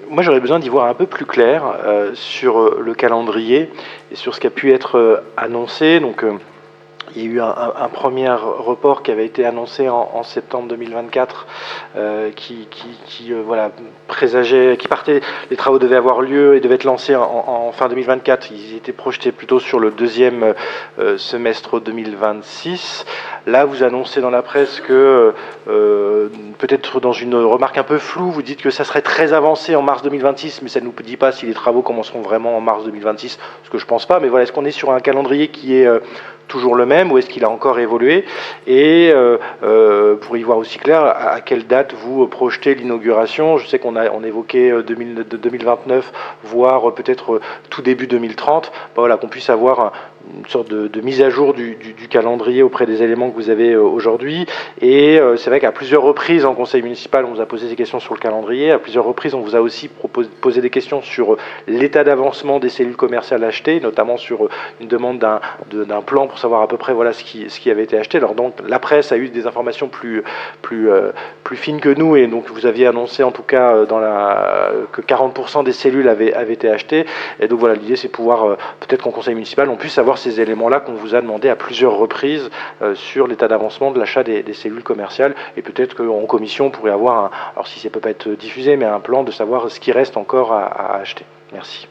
Moi, j'aurais besoin d'y voir un peu plus clair sur le calendrier et sur ce qui a pu être annoncé. Donc, il y a eu un premier report qui avait été annoncé en septembre 2024 voilà, présageait, qui partait, les travaux devaient avoir lieu et devaient être lancés en fin 2024. Ils étaient projetés plutôt sur le deuxième semestre 2026. Là, vous annoncez dans la presse que, peut-être dans une remarque un peu floue, vous dites que ça serait très avancé en mars 2026, mais ça ne nous dit pas si les travaux commenceront vraiment en mars 2026, ce que je pense pas. Mais voilà, est-ce qu'on est sur un calendrier qui est toujours le même ou est-ce qu'il a encore évolué? Et pour y voir aussi clair, à quelle date vous projetez l'inauguration? Je sais qu'on évoquait 2029, voire peut-être tout début 2030. Voilà, qu'on puisse avoir une sorte de mise à jour du calendrier auprès des éléments que vous avez aujourd'hui. Et c'est vrai qu'à plusieurs reprises en conseil municipal, on vous a posé des questions sur le calendrier. À plusieurs reprises, on vous a aussi posé des questions sur l'état d'avancement des cellules commerciales achetées, notamment sur une demande d'un plan pour savoir à peu près voilà ce qui avait été acheté. Alors donc la presse a eu des informations plus fines que nous, et donc vous aviez annoncé en tout cas que 40% des cellules avaient été achetées. Et donc voilà, l'idée c'est pouvoir peut-être qu'en conseil municipal on puisse savoir ces éléments-là qu'on vous a demandé à plusieurs reprises sur l'état d'avancement de l'achat des cellules commerciales, et peut-être qu'en commission on pourrait avoir alors si ça peut pas être diffusé, mais un plan de savoir ce qui reste encore à acheter. Merci.